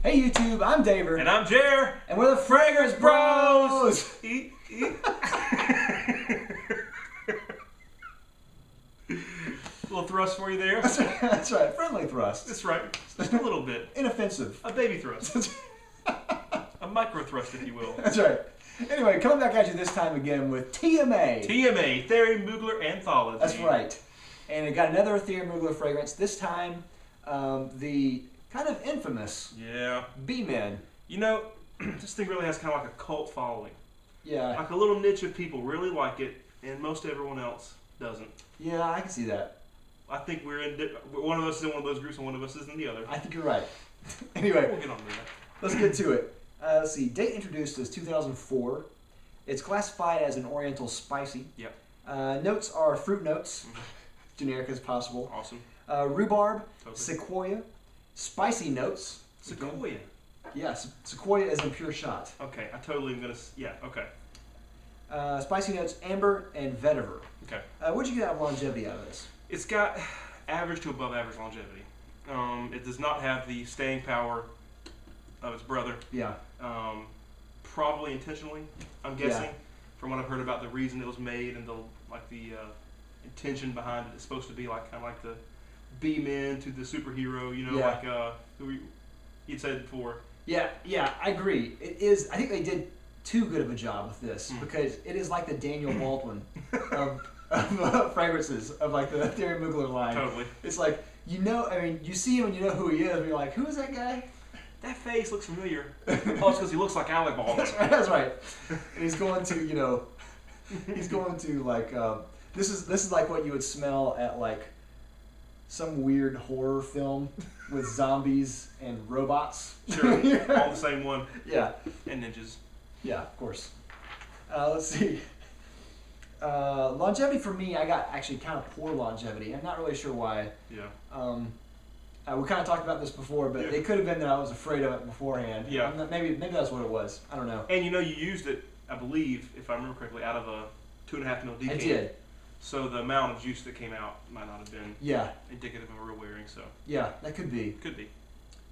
Hey YouTube, I'm Daver. And I'm Jer. And we're the Fragrance Bros! Little thrust for you there. That's right, friendly thrust. That's right, just a little bit. Inoffensive. A baby thrust. A micro thrust, if you will. That's right. Anyway, coming back at you this time again with TMA. TMA, Thierry Mugler Anthology. That's right. And it got another Thierry Mugler fragrance. This time, the kind of infamous B-Men. You know, this thing really has kind of like a cult following. Yeah. Like a little niche of people really like it, and most everyone else doesn't. Yeah, I can see that. I think we're in. One of us is in one of those groups, and one of us is in the other. I think you're right. Anyway, we'll get on to that. Let's get to it. Let's see. Date introduced is 2004. It's classified as an Oriental spicy. Yep. Notes are fruit notes, generic as possible. Awesome. Rhubarb, sequoia, spicy notes. Sequoia. Yes, sequoia is a pure shot. Okay, I totally am gonna. Yeah. Okay. Spicy notes, amber and vetiver. Okay. What'd you get out of longevity out of this? It's got average to above average longevity. It does not have the staying power of its brother. Yeah. Probably intentionally, I'm guessing. Yeah. From what I've heard about the reason it was made and the intention behind it. It's supposed to be like kind of like the B-men to the superhero. You know, like who you'd said before. Yeah, I agree. It is. I think they did too good of a job with this because it is like the Daniel Baldwin of fragrances of like the Thierry Mugler line. Totally. It's like, you know, I mean, you see him and you know who he is, and you're like, who is that guy? That face looks familiar. Oh, it's because he looks like Alec Baldwin. That's right. And he's going to, you know, he's going to like, this is like what you would smell at like some weird horror film with zombies and robots. Sure, all the same one. Yeah. And ninjas. Yeah, of course. Let's see. Longevity for me, I got actually kind of poor longevity. I'm not really sure why. Yeah. We kind of talked about this before, but it could have been that I was afraid of it beforehand. Yeah. Maybe that's what it was. I don't know. And you know, you used it, I believe, if I remember correctly, out of a 2.5 ml decan. I did. So the amount of juice that came out might not have been indicative of a real wearing. So yeah, that could be. Could be.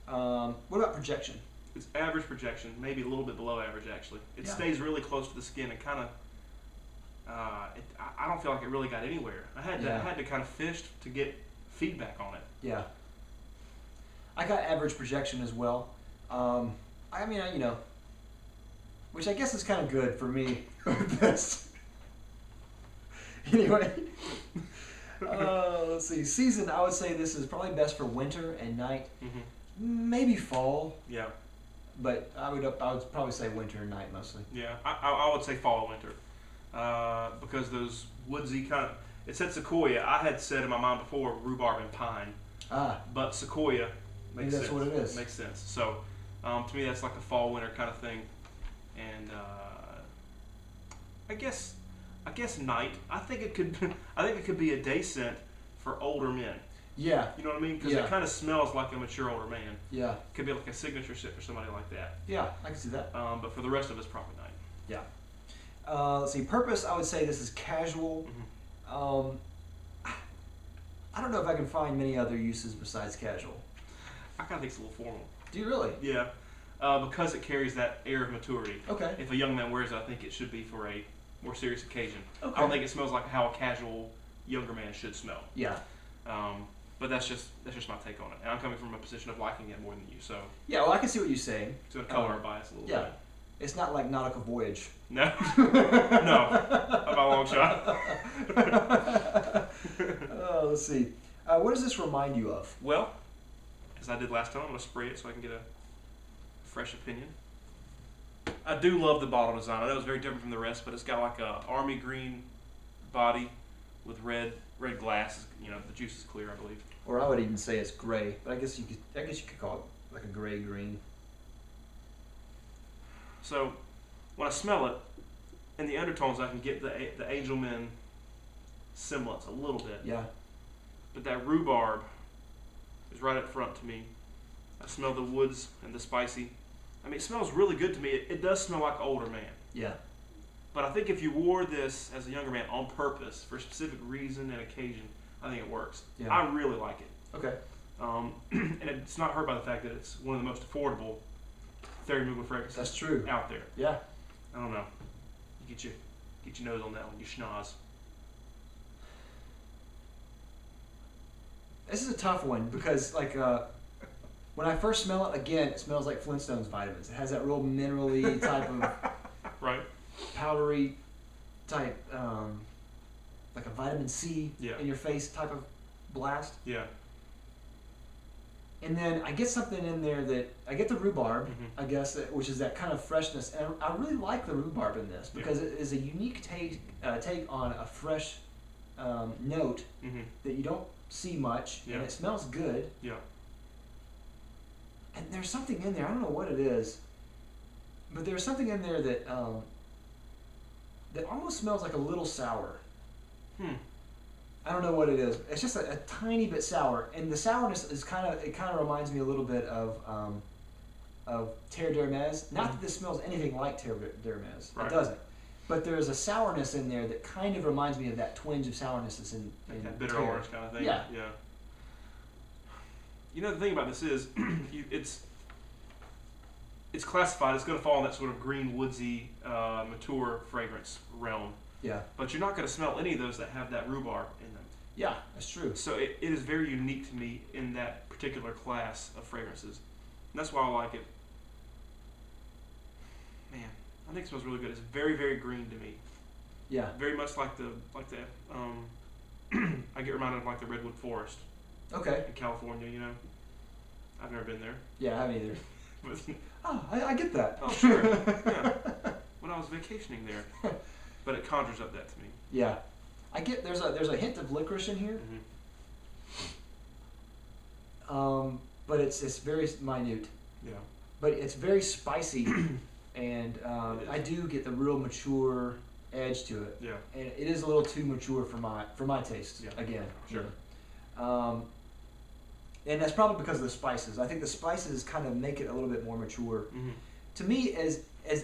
What about projection? It's average projection, maybe a little bit below average actually. It stays really close to the skin and kind of. I don't feel like it really got anywhere. I had to kind of fish to get feedback on it. Yeah. I got average projection as well. I mean, you know, which I guess is kind of good for me with this. Anyway, let's see. Season, I would say this is probably best for winter and night. Maybe fall. Yeah. But I would probably say winter and night mostly. Yeah, I would say fall and winter. Because those woodsy kind of, it said sequoia. I had said in my mind before rhubarb and pine. But sequoia makes sense. Maybe that's what it is. Makes sense. So to me, that's like a fall winter kind of thing. And I guess night. I think it could be a day scent for older men. Yeah. You know what I mean? Because it kind of smells like a mature older man. Yeah. Could be like a signature scent for somebody like that. Yeah, I can see that. But for the rest of us, probably night. Yeah. Let's see. Purpose, I would say this is casual. I don't know if I can find many other uses besides casual. I kind of think it's a little formal. Do you really? Yeah. Because it carries that air of maturity. Okay. If a young man wears it, I think it should be for a more serious occasion. Okay. I don't think it smells like how a casual younger man should smell. Yeah. But that's just my take on it. And I'm coming from a position of liking it more than you, so. Yeah, well, I can see what you're saying. It's going to color our bias a little bit. It's not like Nautical Voyage. No. No. About a long shot. Let's see. What does this remind you of? Well, as I did last time, I'm going to spray it so I can get a fresh opinion. I do love the bottle design. I know it's very different from the rest, but it's got like a army green body with red glass. You know, the juice is clear, I believe. Or I would even say it's gray, but I guess you could call it like a gray green. So when I smell it, in the undertones, I can get the Angel Men semblance a little bit. Yeah. But that rhubarb is right up front to me. I smell the woods and the spicy. I mean, it smells really good to me. It does smell like an older man. Yeah. But I think if you wore this as a younger man on purpose for a specific reason and occasion, I think it works. Yeah. I really like it. Okay. And it's not hurt by the fact that it's one of the most affordable Thierry Mugler fragrances. That's true. Out there. Yeah. I don't know. You get your nose on that one. You schnoz. This is a tough one because, like, when I first smell it, again, it smells like Flintstones vitamins. It has that real mineral-y type of right, powdery type, like a vitamin C in your face type of blast. Yeah. And then I get something in there that I get the rhubarb, I guess, which is that kind of freshness. And I really like the rhubarb in this because it is a unique take on a fresh note that you don't see much, and it smells good. Yeah. And there's something in there. I don't know what it is, but there's something in there that that almost smells like a little sour. I don't know what it is. It's just a tiny bit sour, and the sourness is kind of reminds me a little bit of Terre d'Hermes. Not that this smells anything like Terre d'Hermes. Right. It doesn't. But there's a sourness in there that kind of reminds me of that twinge of sourness that's in that bitter Terre. orange kind of thing. Yeah. Yeah. You know, the thing about this is, it's classified. It's going to fall in that sort of green, woodsy, mature fragrance realm. Yeah. But you're not going to smell any of those that have that rhubarb in them. Yeah, that's true. So it is very unique to me in that particular class of fragrances. And that's why I like it. Man, I think it smells really good. It's very, very green to me. Yeah. Very much like the I get reminded of like the redwood forest. Okay. In California, you know. I've never been there. Yeah, I haven't either. But, I get that. Oh, sure. Yeah. When I was vacationing there. But it conjures up that to me. Yeah. I get there's a hint of licorice in here. But it's very minute. Yeah. But it's very spicy, and I do get the real mature edge to it. Yeah. And it is a little too mature for my taste. Yeah. Again. Sure. And that's probably because of the spices. I think the spices kind of make it a little bit more mature. To me, as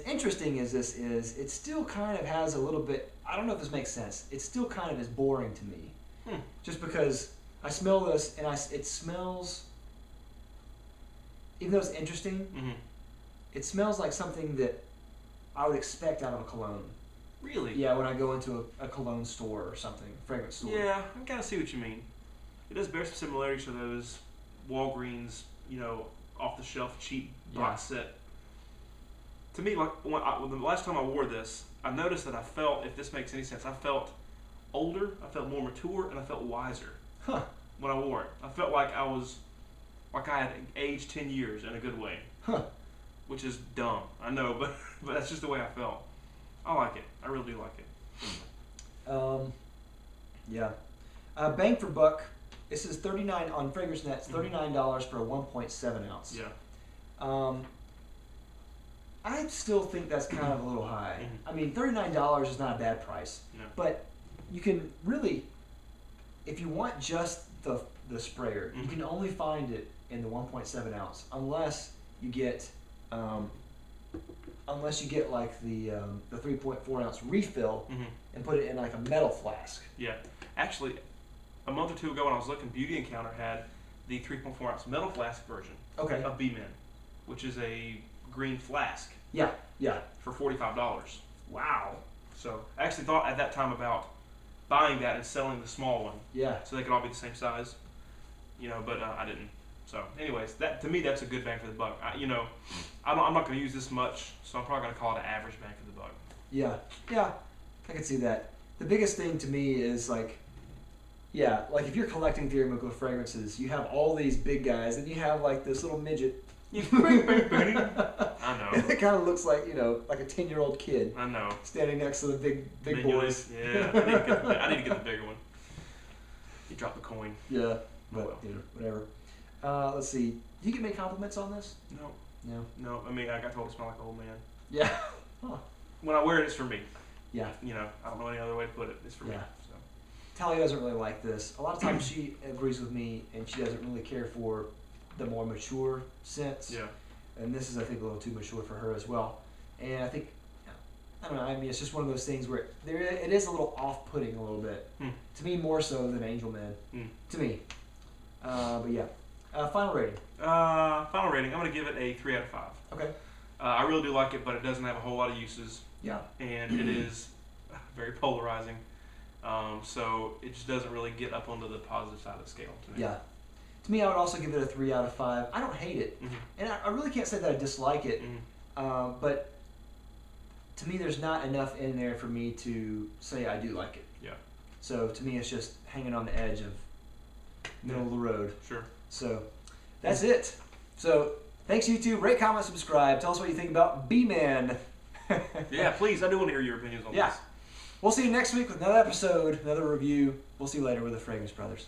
interesting as this is, it still kind of has a little bit, I don't know if this makes sense, it still kind of is boring to me. Just because I smell this and it smells, even though it's interesting, it smells like something that I would expect out of a cologne. Really? Yeah, when I go into a cologne store or something, fragrance store. Yeah, I kind of see what you mean. It does bear some similarities to those Walgreens, you know, off-the-shelf cheap box set. To me, like the last time I wore this, I noticed that I felt, if this makes any sense, I felt older, I felt more mature, and I felt wiser when I wore it. I felt like I had aged 10 years in a good way, which is dumb, I know, but that's just the way I felt. I like it. I really do like it. Yeah. Bang for buck. This is $39 on Fragrance Net. It's $39 for a 1.7 ounce. Yeah. I still think that's kind of a little high. I mean, $39 is not a bad price. No. But you can really, if you want just the sprayer, you can only find it in the 1.7 ounce, unless you get like the 3.4 ounce refill and put it in like a metal flask. Yeah. Actually, a month or two ago when I was looking, Beauty Encounter had the 3.4 ounce metal flask version of B-Men, which is a green flask. Yeah, yeah. For $45. Wow. So I actually thought at that time about buying that and selling the small one. Yeah. So they could all be the same size. You know, but I didn't. So anyways, that to me that's a good bang for the buck. I'm not going to use this much, so I'm probably going to call it an average bang for the buck. Yeah. Yeah. I can see that. The biggest thing to me is like if you're collecting Thierry Mugler fragrances, you have all these big guys, and you have like this little midget. I know. And it kind of looks like, like a 10-year-old kid. I know. Standing next to the big boys. Yeah, I need to get the bigger one. You drop the coin. Yeah, but whatever. Let's see. Do you get many compliments on this? No. No. I mean, I got told to smell like an old man. Yeah. Huh. When I wear it, it's for me. Yeah. I don't know any other way to put it. It's for me. So. Talia doesn't really like this. A lot of times she agrees with me, and she doesn't really care for the more mature scents. Yeah. And this is, I think, a little too mature for her as well. And I think, I don't know, I mean, it's just one of those things where it is a little off-putting a little bit. To me, more so than Angel Man. To me. But yeah. Final rating. Final rating. I'm gonna give it a 3 out of 5. Okay. I really do like it, but it doesn't have a whole lot of uses. Yeah. And it is very polarizing. So it just doesn't really get up onto the positive side of the scale to me. Yeah. To me, I would also give it a 3 out of 5. I don't hate it, and I really can't say that I dislike it. But to me, there's not enough in there for me to say I do like it. Yeah. So to me, it's just hanging on the edge of middle of the road. Sure. So that's it. So thanks, YouTube. Rate, comment, subscribe. Tell us what you think about B-Man. Yeah, please. I do want to hear your opinions on this. We'll see you next week with another episode, another review. We'll see you later with the Fragrance Brothers.